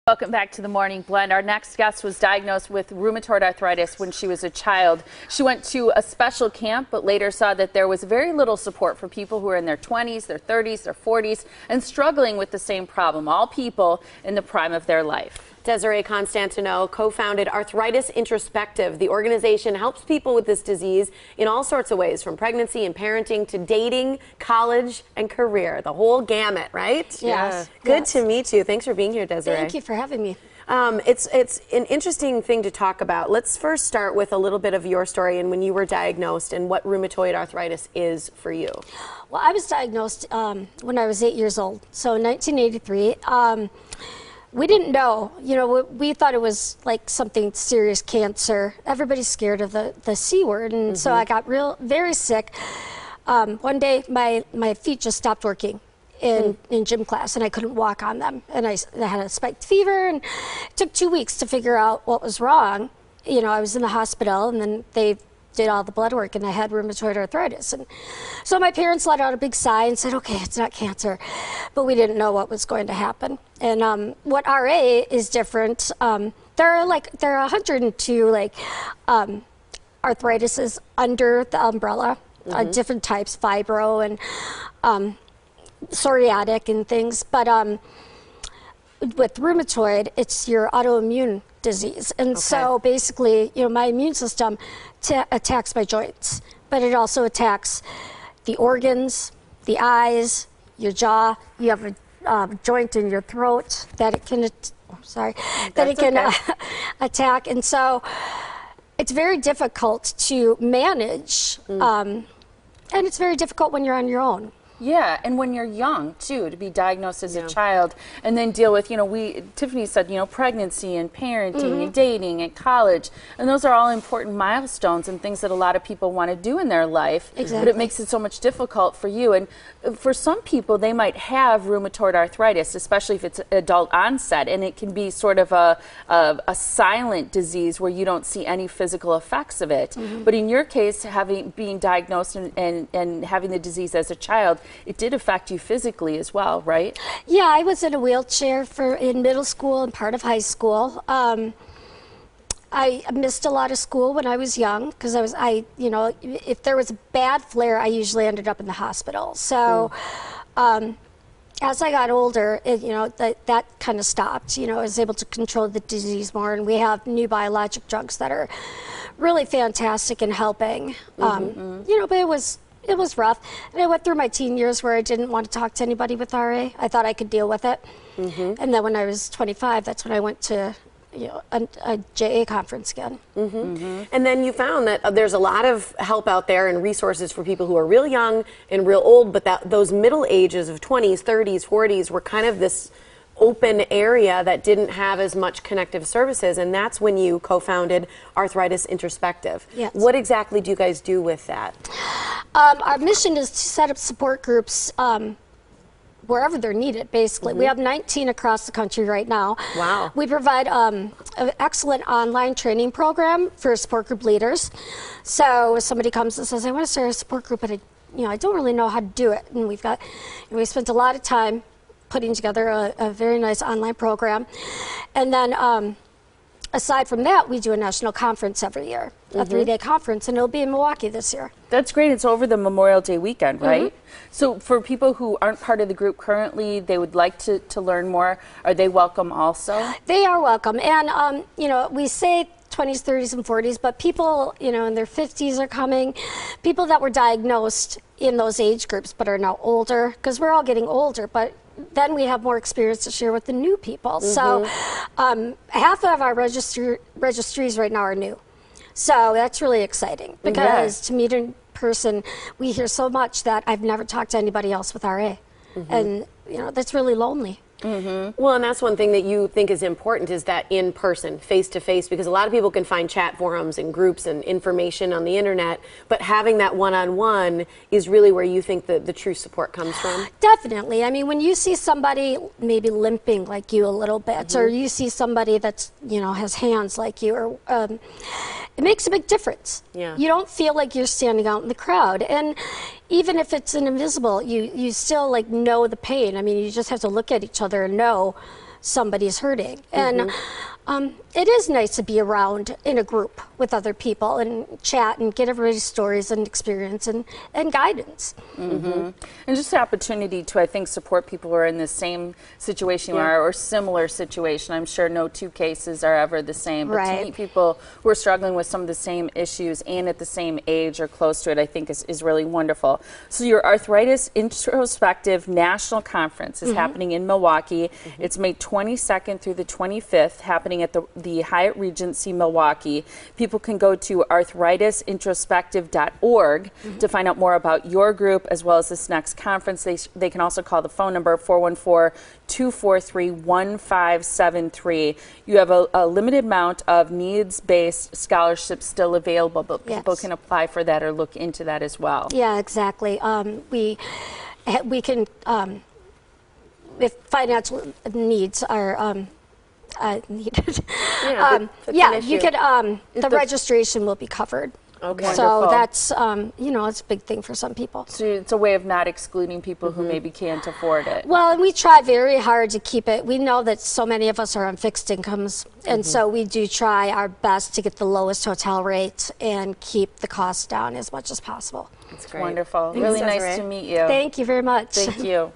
Welcome back to the Morning Blend. Our next guest was diagnosed with rheumatoid arthritis when she was a child. She went to a special camp, but later saw that there was very little support for people who are in their 20s, their 30s, their 40s, and struggling with the same problem, all people in the prime of their life. Deserae Constantineau co-founded Arthritis Introspective. The organization helps people with this disease in all sorts of ways, from pregnancy and parenting to dating, college, and career. The whole gamut, right? Yes. Good to meet you. Thanks for being here, Deserae. Thank you for having me. It's an interesting thing to talk about. Let's first start with a little bit of your story and when you were diagnosed and what rheumatoid arthritis is for you. Well, I was diagnosed when I was 8 years old, so in 1983. We didn't know, we thought it was like something serious, cancer. Everybody's scared of the C word, and so I got very sick. One day, my feet just stopped working in gym class, and I couldn't walk on them. And I had a spiked fever, and it took 2 weeks to figure out what was wrong. I was in the hospital, and then they did all the blood work, and I had rheumatoid arthritis. And so my parents let out a big sigh and said, okay, it's not cancer. But we didn't know what was going to happen. And what RA is different, there are 102 arthritises under the umbrella, different types, fibro and psoriatic and things. But with rheumatoid, it's your autoimmune disease. And so basically, my immune system attacks my joints, but it also attacks the organs, the eyes, your jaw. You have a joint in your throat that it can, attack. And so it's very difficult to manage. And it's very difficult when you're on your own. Yeah, and when you're young, too, to be diagnosed as a child and then deal with, Tiffany said, pregnancy and parenting and dating and college. And those are all important milestones and things that a lot of people want to do in their life. Exactly. But it makes it so much difficult for you. And for some people, they might have rheumatoid arthritis, especially if it's adult onset. And it can be sort of a silent disease where you don't see any physical effects of it. But in your case, being diagnosed and having the disease as a child, it did affect you physically as well, right? Yeah, I was in a wheelchair in middle school and part of high school. I missed a lot of school when I was young because if there was a bad flare, I usually ended up in the hospital. So as I got older, that kind of stopped. I was able to control the disease more, and we have new biologic drugs that are really fantastic in helping. But it was rough. And I went through my teen years where I didn't want to talk to anybody with RA. I thought I could deal with it. And then when I was 25, that's when I went to a JA conference again. And then you found that there's a lot of help out there and resources for people who are real young and real old, but those middle ages of 20s, 30s, 40s were kind of this open area that didn't have as much connective services, and that's when you co-founded Arthritis Introspective. Yes. What exactly do you guys do with that? Our mission is to set up support groups wherever they're needed, basically. We have 19 across the country right now. Wow. We provide an excellent online training program for support group leaders. So if somebody comes and says, I want to start a support group, but I don't really know how to do it. And we spent a lot of time putting together a very nice online program. And then aside from that, we do a national conference every year, a 3-day conference, and it'll be in Milwaukee this year. That's great. It's over the Memorial Day weekend, right? So for people who aren't part of the group currently, they would like to learn more, are they welcome also? They are welcome. And, we say 20s, 30s, and 40s, but people, in their 50s are coming. People that were diagnosed in those age groups but are now older, because we're all getting older, but then we have more experience to share with the new people. So half of our registries right now are new. So that's really exciting because to meet in person, we hear so much that I've never talked to anybody else with RA. And, that's really lonely. Well, and that's one thing that you think is important, is that in person, face to face, because a lot of people can find chat forums and groups and information on the internet, but having that one-on-one is really where you think the true support comes from. Definitely. I mean, when you see somebody maybe limping like you a little bit, or you see somebody that's, has hands like you, or it makes a big difference. Yeah. You don't feel like you're standing out in the crowd. And even if it's an invisible, you still know the pain. I mean, you just have to look at each other and know somebody's hurting. And it is nice to be around in a group with other people and chat and get everybody's stories and experience and guidance. And just the opportunity to, I think, support people who are in the same situation you are, or similar situation. I'm sure no two cases are ever the same, but to meet people who are struggling with some of the same issues and at the same age or close to it, I think is really wonderful. So your Arthritis Introspective National Conference is happening in Milwaukee. It's May 22nd through the 25th, happening at the Hyatt Regency Milwaukee. People can go to arthritisintrospective.org to find out more about your group as well as this next conference. They can also call the phone number 414-243-1573. You have a limited amount of needs-based scholarships still available, but people can apply for that or look into that as well. Yeah, exactly. We can, if financial needs are needed, you could, the registration will be covered. Okay. So that's, you know, it's a big thing for some people. So it's a way of not excluding people who maybe can't afford it. Well, and we try very hard to keep it. We know that so many of us are on fixed incomes, and so we do try our best to get the lowest hotel rates and keep the costs down as much as possible. It's wonderful. Really nice to meet you. Thank you very much. Thank you.